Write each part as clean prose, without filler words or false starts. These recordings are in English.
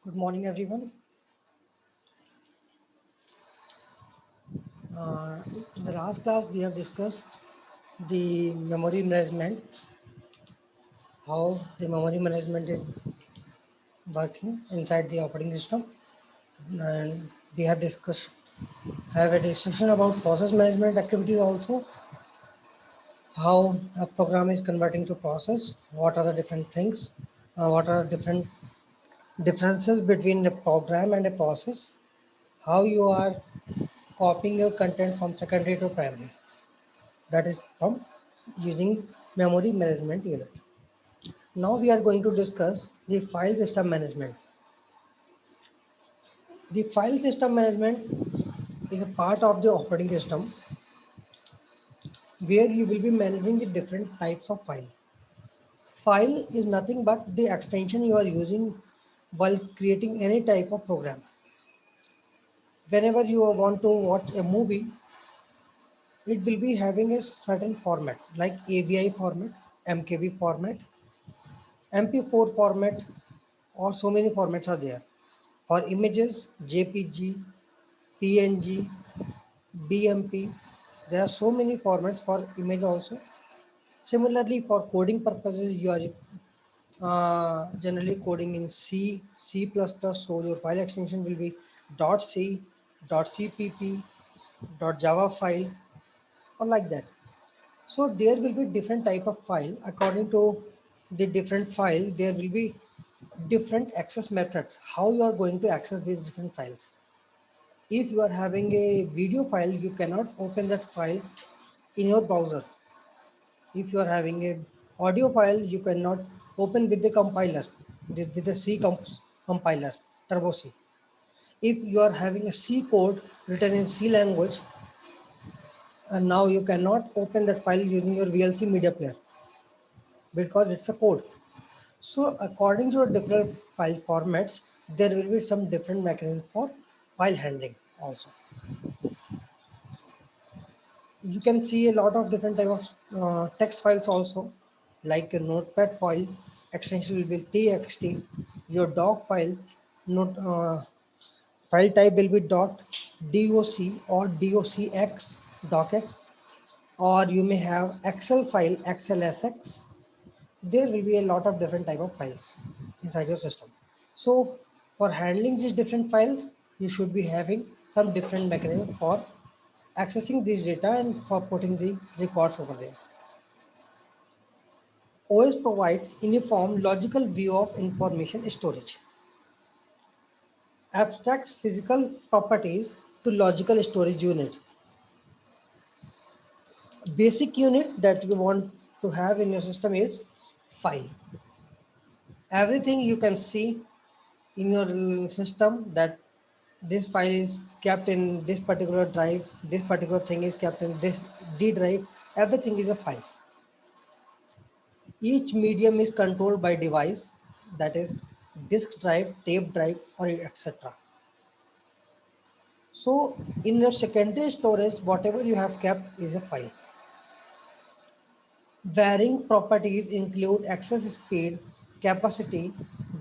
Good morning, everyone. In the last class, we have discussed the memory management, how the memory management is working inside the operating system, and we have a discussion about process management activities also, how a program is converting to process, what are the different things, what are different differences between a program and a process, how you are copying your content from secondary to primary. That is from using memory management unit. Now we are going to discuss the file system management. The file system management is a part of the operating system where you will be managing the different types of file. File is nothing but the extension you are using while creating any type of program. Whenever you want to watch a movie, it will be having a certain format like AVI format, MKV format, MP4 format, or so many formats are there. For images, JPG, PNG, BMP, there are so many formats for image also. Similarly, for coding purposes, you are generally coding in C, C++, so your file extension will be .c, .cpp, .java file, or like that. So there will be different type of file. According to the different file, there will be different access methods, how you are going to access these different files. If you are having a video file, you cannot open that file in your browser. If you are having a audio file, you cannot open with the compiler, with the compiler, Turbo C. If you are having a C code written in C language, and now you cannot open that file using your VLC media player because it's a code. So according to the different file formats, there will be some different mechanism for file handling also. You can see a lot of different type of text files also, like a notepad file, extension will be txt, your doc file, not file type will be doc or docx, docx, or you may have excel file, xlsx. There will be a lot of different type of files inside your system. So for handling these different files, you should be having some different mechanism for accessing this data and for putting the records over there. OS provides uniform logical view of information storage, abstracts physical properties to logical storage unit. Basic unit that you want to have in your system is file. Everything you can see in your system, that this file is kept in this particular drive, this particular thing is kept in this D drive, everything is a file. Each medium is controlled by device, that is disk drive, tape drive, or etc. So in your secondary storage, whatever you have kept is a file. Varying properties include access speed, capacity,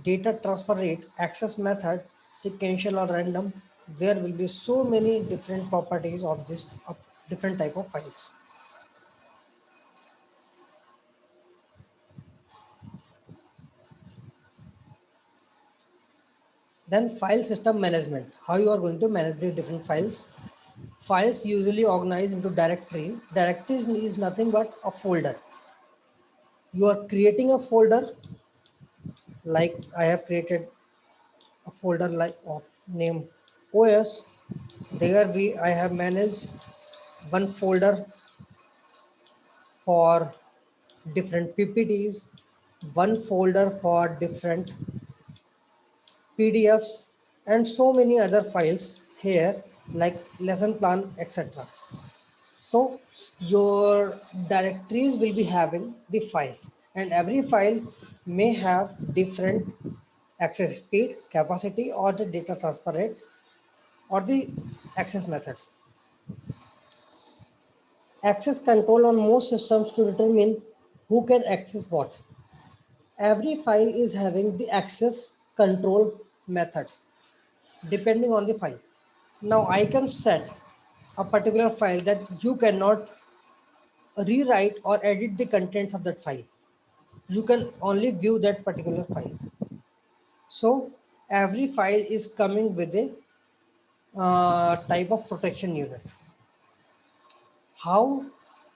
data transfer rate, access method, sequential or random. There will be so many different properties of this of different type of files. Then file system management, how you are going to manage the different files. Files usually organized into directories. Directories is nothing but a folder. You are creating a folder, like I have created a folder like of name OS. There I have managed one folder for different PPTs, one folder for different PDFs, and so many other files here like lesson plan, etc. So your directories will be having the files, and every file may have different access speed, capacity, or the data transfer rate, or the access methods. Access control on most systems to determine who can access what. Every file is having the access control methods depending on the file. Now I can set a particular file that you cannot rewrite or edit the contents of that file. You can only view that particular file. So every file is coming with a type of protection unit. How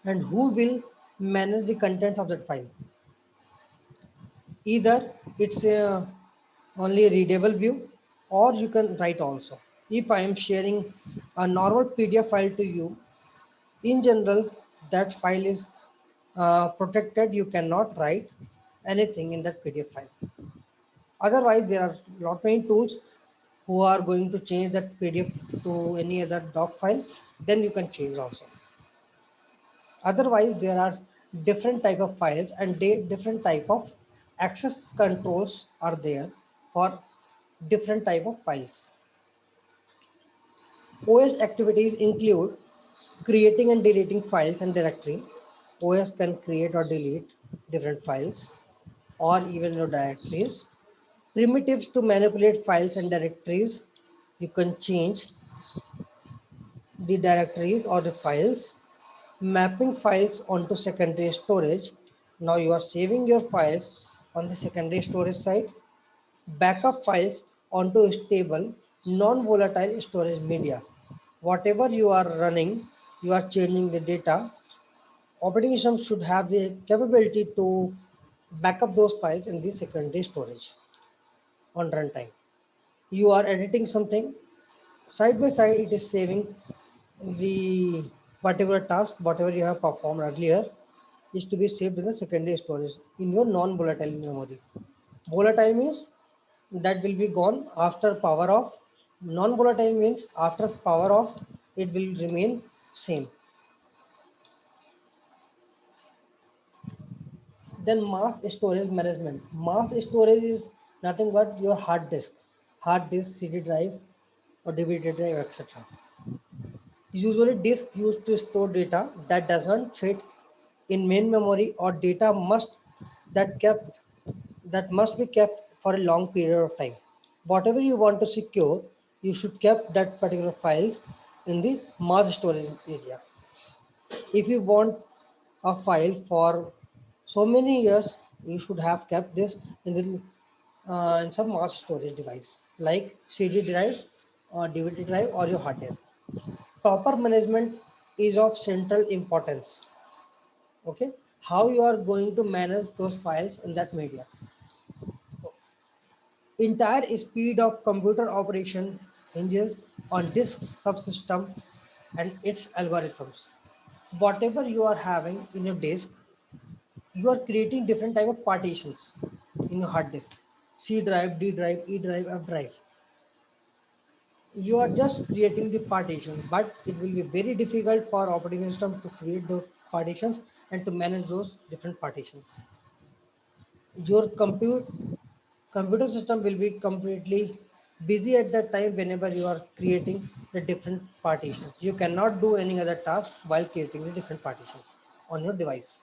and who will manage the contents of that file? Either it's only a readable view, or you can write also. If I am sharing a normal PDF file to you, in general, that file is protected. You cannot write anything in that PDF file. Otherwise, there are lot many tools who are going to change that PDF to any other doc file. Then you can change also. Otherwise, there are different type of files and different type of access controls are there for different type of files. OS activities include creating and deleting files and directory. OS can create or delete different files or even your directories. Primitives to manipulate files and directories. You can change the directories or the files. Mapping files onto secondary storage. Now you are saving your files on the secondary storage side. Backup files onto a stable, non-volatile storage media. Whatever you are running, you are changing the data. Operating system should have the capability to back up those files in the secondary storage on runtime. You are editing something, side by side it is saving the particular task, whatever you have performed earlier is to be saved in the secondary storage in your non-volatile memory. Volatile means that will be gone after power off. Non-volatile means after power off, it will remain same. Then mass storage management. Mass storage is nothing but your hard disk, CD drive, or DVD drive, etc. Usually disk used to store data that doesn't fit in main memory, or data that kept that must be kept for a long period of time. Whatever you want to secure, you should keep that particular files in the mass storage area. If you want a file for so many years, you should have kept this in the in some mass storage device like CD drive or DVD drive or your hard disk. Proper management is of central importance. Okay, how you are going to manage those files in that media. Entire speed of computer operation hinges on disk subsystem and its algorithms. Whatever you are having in your disk, you are creating different type of partitions in your hard disk. C drive, D drive, E drive, F drive. You are just creating the partitions, but it will be very difficult for operating system to create those partitions and to manage those different partitions. Your computer system will be completely busy at that time whenever you are creating the different partitions. You cannot do any other task while creating the different partitions on your device.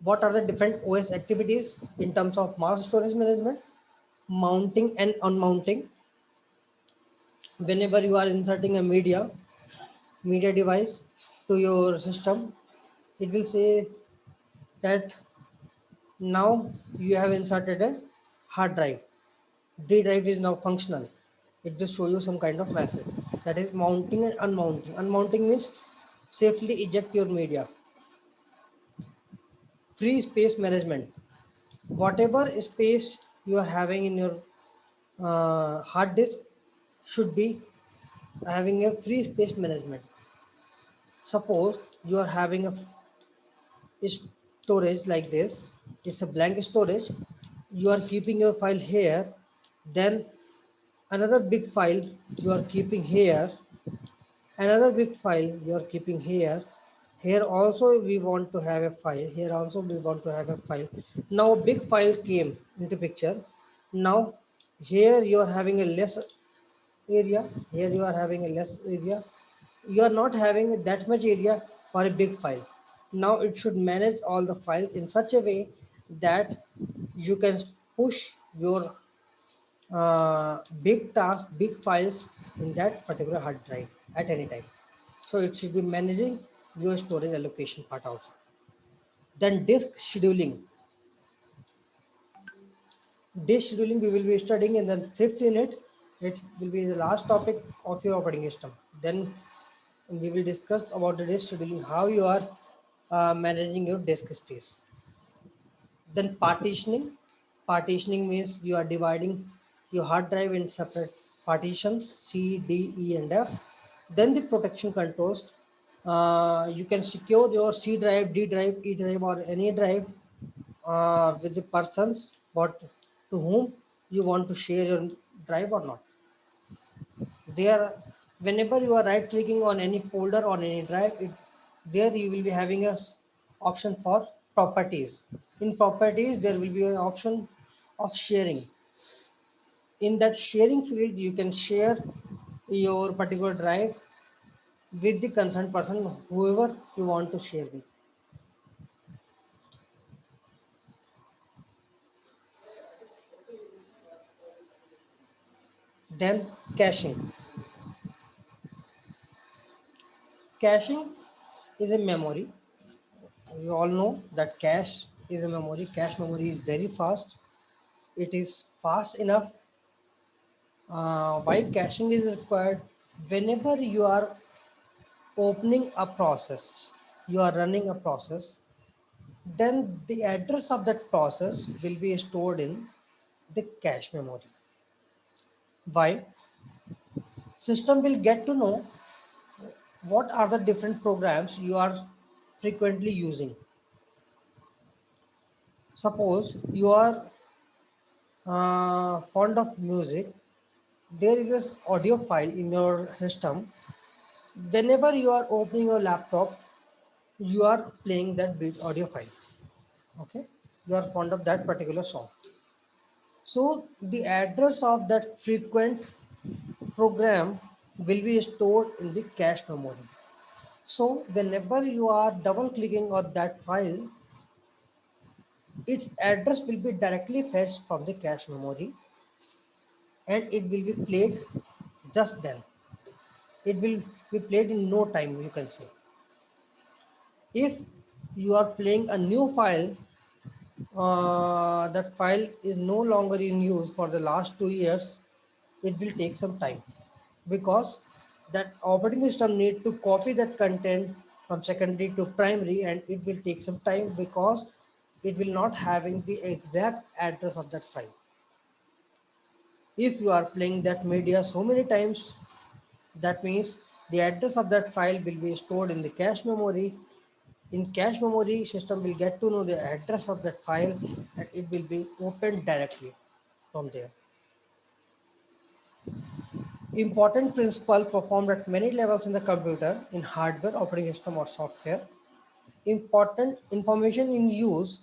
What are the different OS activities in terms of mass storage management? Mounting and unmounting. Whenever you are inserting a media device to your system, it will say that now you have inserted a hard drive. D drive is now functional. It will show you some kind of message. That is mounting and unmounting. Unmounting means safely eject your media. Free space management. Whatever space you are having in your hard disk should be having a free space management. Suppose you are having a storage like this, it's a blank storage. You are keeping your file here, then another big file you are keeping here, another big file you are keeping here. Here also we want to have a file, here also we want to have a file. Now a big file came into picture. Now here you are having a less area, here you are having a less area. You are not having that much area for a big file. Now it should manage all the files in such a way that you can push your big task, big files in that particular hard drive at any time. So it should be managing your storage allocation part also. Then disk scheduling. Disk scheduling we will be studying in the fifth unit. It will be the last topic of your operating system. Then we will discuss about the disk scheduling, how you are managing your disk space. Then partitioning. Partitioning means you are dividing your hard drive in separate partitions C, D, E, and F. Then the protection controls. You can secure your C drive, D drive, E drive, or any drive with the persons what to whom you want to share your drive or not. There, whenever you are right clicking on any folder or any drive, there you will be having a option for properties. In properties, there will be an option of sharing. In that sharing field, you can share your particular drive with the concerned person, whoever you want to share with. Then caching. Caching is a memory. We all know that cache is a memory. Cache memory is very fast. It is fast enough. Why caching is required? Whenever you are opening a process, you are running a process, then the address of that process will be stored in the cache memory. Why? System will get to know what are the different programs you are frequently using. Suppose you are fond of music, there is this audio file in your system. Whenever you are opening your laptop, you are playing that beat audio file. Okay, you are fond of that particular song. So the address of that frequent program will be stored in the cache memory. So whenever you are double clicking on that file, its address will be directly fetched from the cache memory and it will be played just then. It will be played in no time, you can say. If you are playing a new file, that file is no longer in use for the last 2 years, it will take some time because that operating system need to copy that content from secondary to primary, and it will take some time because it will not having the exact address of that file. If you are playing that media so many times, that means the address of that file will be stored in the cache memory. In cache memory, system will get to know the address of that file and it will be opened directly from there. Important principle performed at many levels in the computer, in hardware, operating system, or software. Important information in use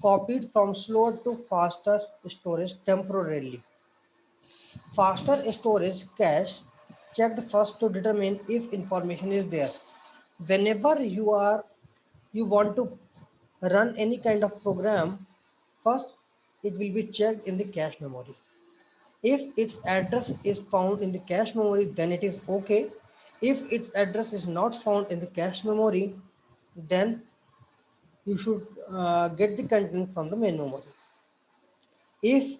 copied from slower to faster storage temporarily. Faster storage cache checked first to determine if information is there. Whenever you want to run any kind of program, first it will be checked in the cache memory. If its address is found in the cache memory, then it is okay. If its address is not found in the cache memory, then you should get the content from the main memory. If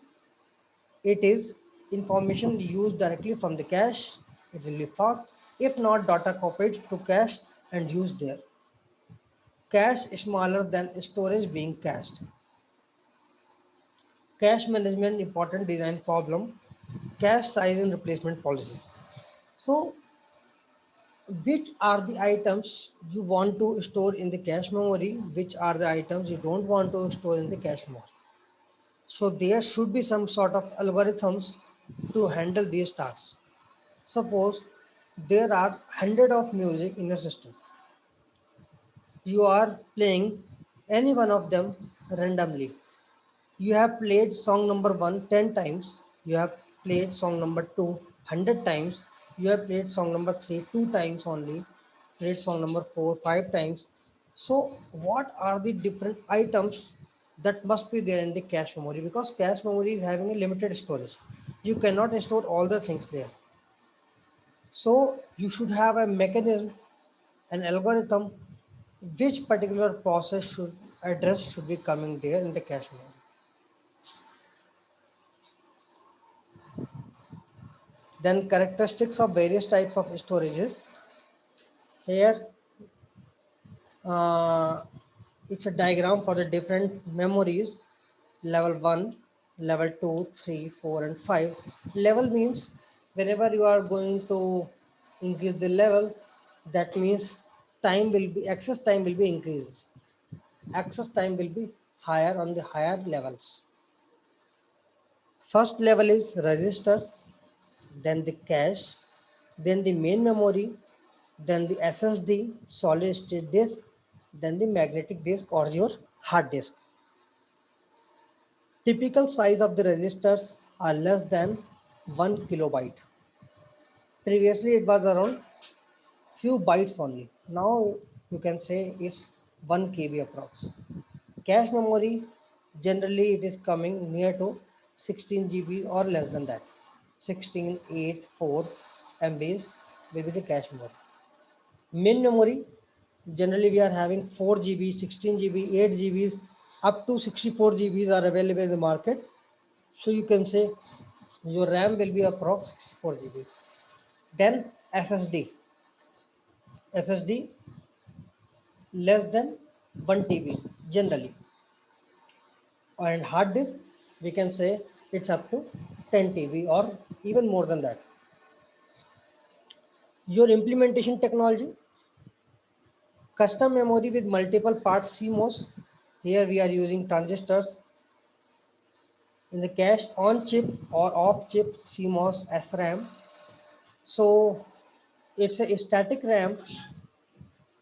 it is information used directly from the cache, it will be fast. If not, data copied to cache and used there. Cache is smaller than storage being cached. Cache management important design problem. Cache size and replacement policies. So which are the items you want to store in the cache memory, which are the items you don't want to store in the cache memory. So there should be some sort of algorithms to handle these tasks. Suppose there are hundred of music in your system. You are playing any one of them randomly. You have played song number 1 10 times. You have played song number 2 100 times. You have played song number 3 2 times only. Played song number 4 5 times. So what are the different items that must be there in the cache memory, because cache memory is having a limited storage. You cannot store all the things there. So you should have a mechanism, an algorithm, which particular process should address should be coming there in the cache memory. Then characteristics of various types of storages. Here uh, it's a diagram for the different memories: level 1, level 2, 3, 4 and 5. Level means whenever you are going to increase the level, that means time will be, access time will be increased. Access time will be higher on the higher levels. First level is registers, then the cache, then the main memory, then the SSD, solid state disk, then the magnetic disk or your hard disk. Typical size of the registers are less than 1 kilobyte. Previously it was around few bytes only. Now you can say it's 1 KB approx. Cache memory, generally it is coming near to 16 GB or less than that. 16.84 MBs will be the cache memory. Main memory, generally we are having 4 GB, 16 GB, 8 GBs, up to 64 GBs are available in the market. So you can say your RAM will be approx 64 GB. Then SSD, SSD less than 1 TB generally. And hard disk, we can say it's up to 10 TB or even more than that. Your implementation technology, custom memory with multiple parts CMOS. Here we are using transistors. In the cache, on chip or off chip CMOS SRAM. So it's a static RAM.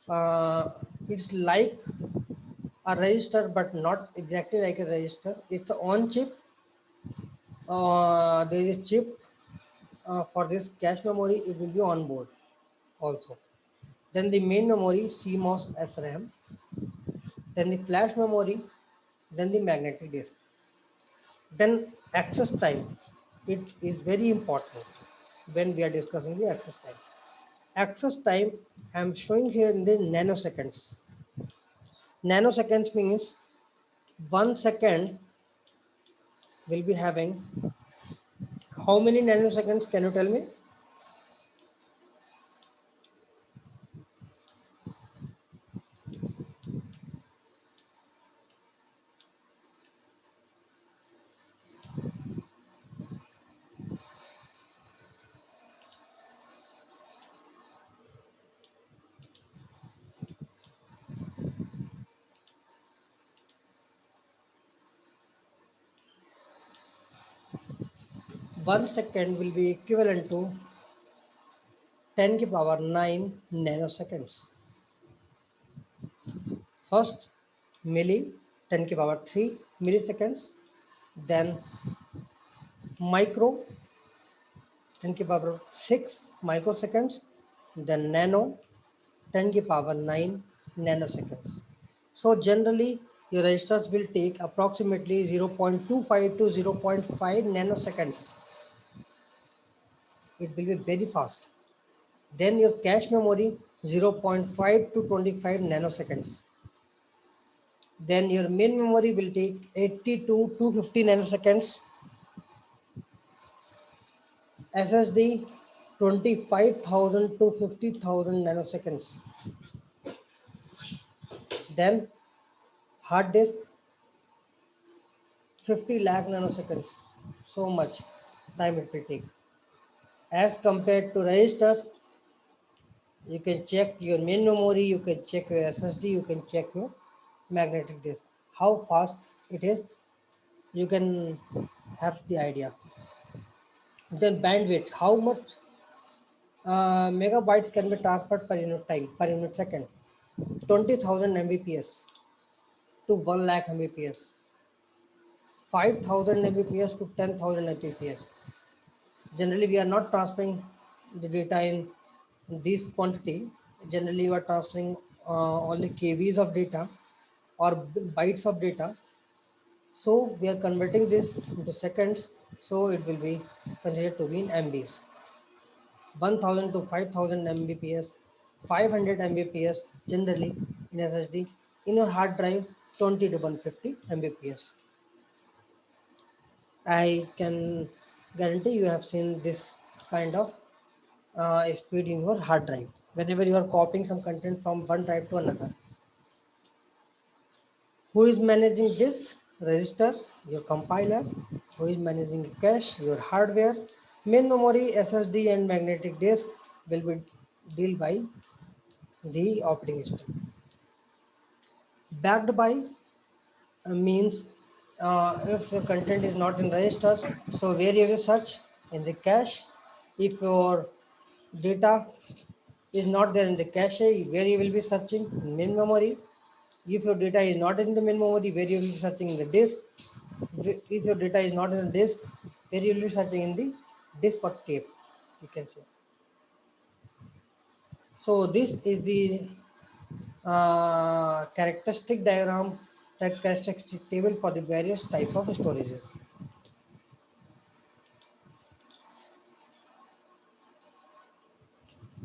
Uh, it's like a register, but not exactly like a register. It's on chip. There is chip for this cache memory. It will be on board also. Then the main memory CMOS SRAM. Then the flash memory. Then the magnetic disk. Then access time. It is very important when we are discussing the access time. Access time I'm showing here in the nanoseconds. Nanoseconds means 1 second will be having how many nanoseconds? Can you tell me? 1 second will be equivalent to 10 to the power 9 nanoseconds. First milli 10 to the power 3 milliseconds. Then micro 10 to the power 6 microseconds. Then nano 10 to the power 9 nanoseconds. So generally your registers will take approximately 0.25 to 0.5 nanoseconds. It will be very fast. Then your cache memory 0.5 to 25 nanoseconds. Then your main memory will take 80 to 250 nanoseconds. SSD 25,000 to 50,000 nanoseconds. Then hard disk 50 lakh nanoseconds. So much time it will take. As compared to registers, you can check your main memory, you can check your SSD, you can check your magnetic disk. How fast it is, you can have the idea. Then bandwidth, how much megabytes can be transferred per unit time, per unit second? 20,000 Mbps to 1 lakh Mbps, 5,000 Mbps to 10,000 Mbps. Generally, we are not transferring the data in this quantity. Generally, you are transferring only KBs of data or bytes of data. So we are converting this into seconds, so it will be considered to be in MBs. 1000 to 5000 Mbps, 500 Mbps generally in SSD. In your hard drive, 20 to 150 Mbps. I can guarantee you have seen this kind of speed in your hard drive. Whenever you are copying some content from one drive to another, who is managing this register? Your compiler. Who is managing the cache? Your hardware. Main memory, SSD, and magnetic disk will be dealt by the operating system. Backed by means if your content is not in registers, so where you will search in the cache. If your data is not there in the cache, where you will be searching in main memory. If your data is not in the main memory, where you will be searching in the disk. If your data is not in the disk, where you will be searching in the disk or tape, you can say. So this is the characteristic diagram, characteristic table for the various types of storages.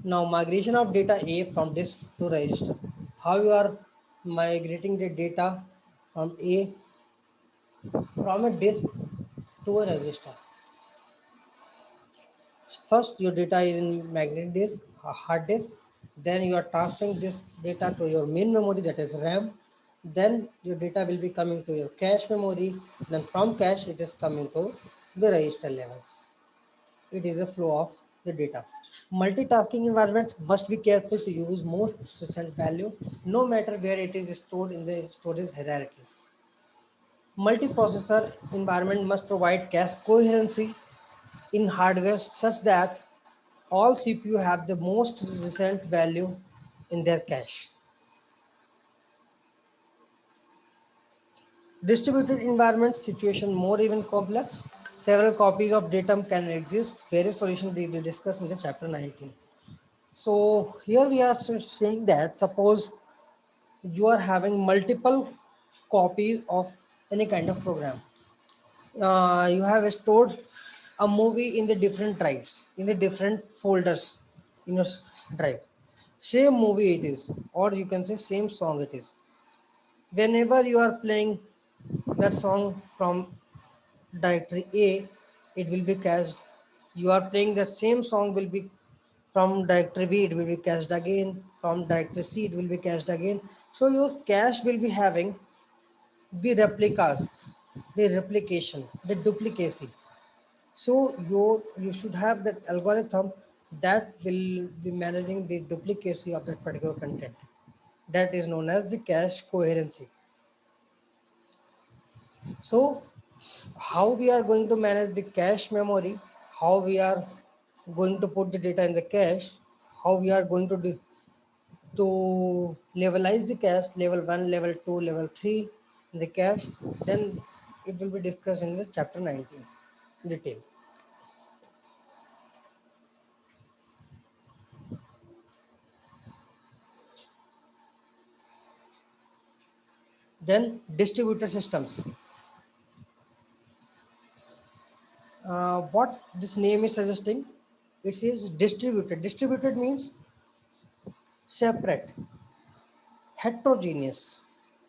Now migration of data A from disk to register. How you are migrating the data from a disk to a register. First, your data is in magnetic disk, a hard disk. Then you are transferring this data to your main memory, that is RAM. Then your data will be coming to your cache memory. Then from cache, it is coming to the register levels. It is a flow of the data. Multitasking environments must be careful to use most recent value, no matter where it is stored in the storage hierarchy. Multiprocessor environment must provide cache coherency in hardware such that all CPU have the most recent value in their cache. Distributed environment situation more even complex. Several copies of data can exist. Various solutions we will discuss in the chapter 19. So here we are saying that suppose you are having multiple copies of any kind of program. You have stored a movie in the different drives, in the different folders in your drive. Same movie it is, or you can say same song it is. Whenever you are playing that song from directory A, it will be cached. You are playing that same song will be from directory B, it will be cached again. From directory C, it will be cached again. So your cache will be having the replicas, the replication, the duplicacy. So you should have that algorithm that will be managing the duplicacy of that particular content. That is known as the cache coherency. So how we are going to manage the cache memory, how we are going to put the data in the cache, how we are going to do to levelize the cache, level 1, level 2, level 3 in the cache, then it will be discussed in the chapter 19 detail. Then distributed systems. What this name is suggesting, it is distributed. Distributed means separate, heterogeneous.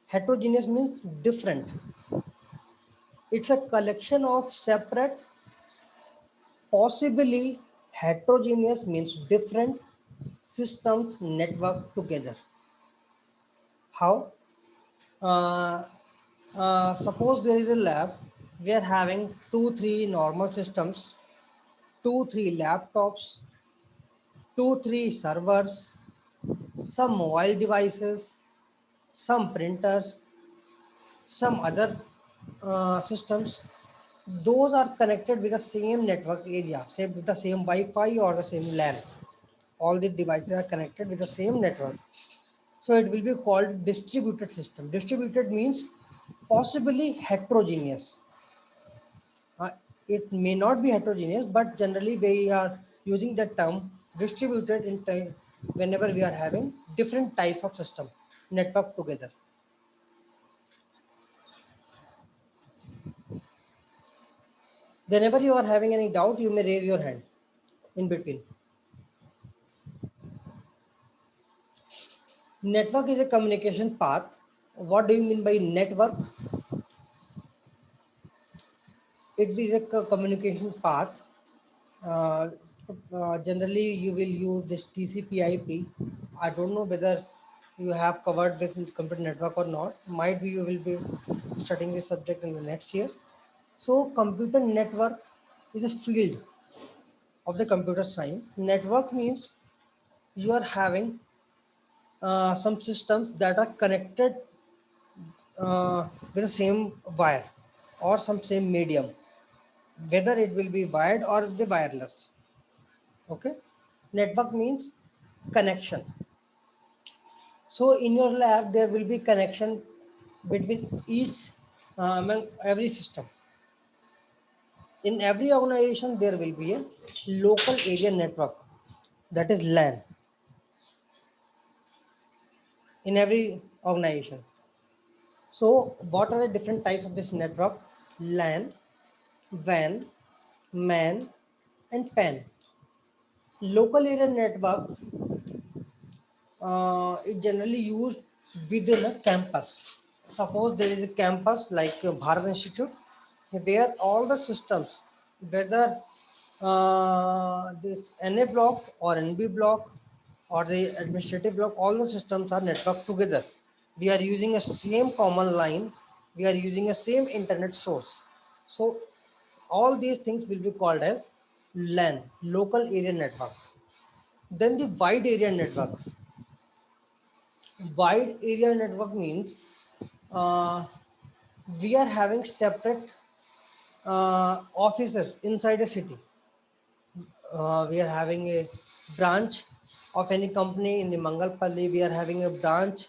Heterogeneous means different. It's a collection of separate, possibly heterogeneous means different systems networked together. How? Uh, Suppose there is a lab, we are having 2, 3 normal systems, 2, 3 laptops, 2, 3 servers, some mobile devices, some printers, some other systems. Those are connected with the same network area, say with the same Wi-Fi or the same LAN. All the devices are connected with the same network. So it will be called distributed system. Distributed means possibly heterogeneous. Uh, it may not be heterogeneous, but generally we are using the term distributed in time whenever we are having different types of system network together. Whenever you are having any doubt, you may raise your hand in between. Network is a communication path. What do you mean by network? It is a communication path. Uh, Generally, you will use this TCP/IP. I don't know whether you have covered with computer network or not. Might be you will be studying this subject in the next year. So, computer network is a field of the computer science. Network means you are having some systems that are connected with the same wire or some same medium, whether it will be wired or the wireless. Okay, network means connection. So in your lab there will be connection between each among every system. In every organization there will be a local area network, that is LAN, in every organization. So what are the different types of this network? LAN, WAN, MAN, and PAN. Local area network is generally used within a campus. Suppose there is a campus like Bharat Institute, where all the systems, whether this NA block or NB block or the administrative block, all the systems are networked together. We are using a same common line. We are using a same internet source. So all these things will be called as LAN, local area network. Then the wide area network. Wide area network means uh, we are having separate offices inside a city. We are having a branch of any company in the Mangalpalli. We are having a branch,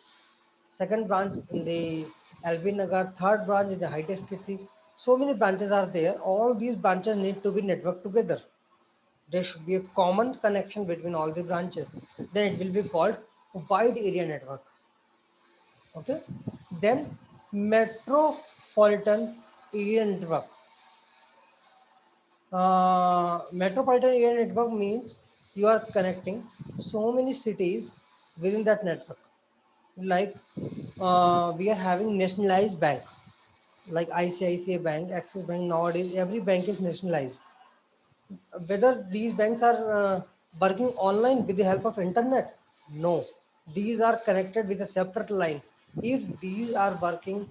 second branch in the LB Nagar, third branch in the High-Tech City. So many branches are there. All these branches need to be networked together. There should be a common connection between all the branches. Then it will be called wide area network. Okay. Then metropolitan area network. Metropolitan area network means you are connecting so many cities within that network. Like we are having nationalized bank, like ICICI Bank, Axis Bank. Nowadays, every bank is nationalized. Whether these banks are working online with the help of internet? No, these are connected with a separate line. If these are working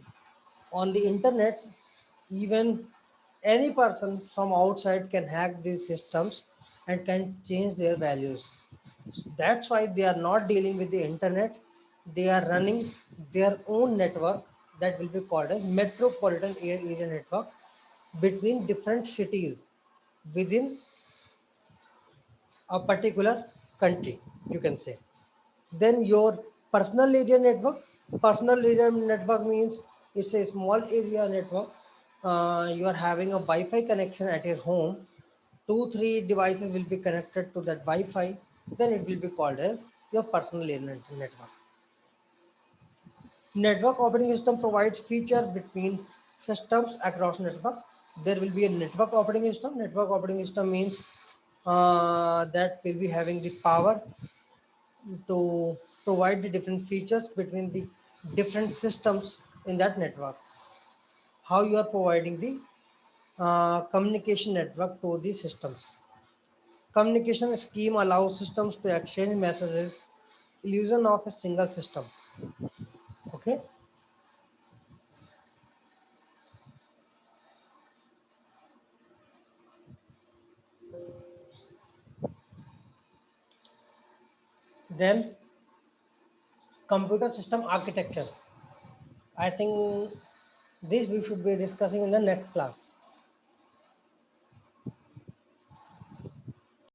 on the internet, even any person from outside can hack these systems and can change their values. That's why they are not dealing with the internet. They are running their own network, that will be called a metropolitan area network, between different cities within a particular country, you can say. Then your personal area network. Personal area network means it's a small area network. You are having a Wi-Fi connection at your home. Two, three devices will be connected to that Wi-Fi. Then it will be called as your personal area network. Network operating system provides feature between systems across network. There will be a network operating system. Network operating system means that will be having the power to provide the different features between the different systems in that network. How you are providing the communication network to the systems. Communication scheme allows systems to exchange messages, illusion of a single system. Okay. Then computer system architecture. I think this we should be discussing in the next class.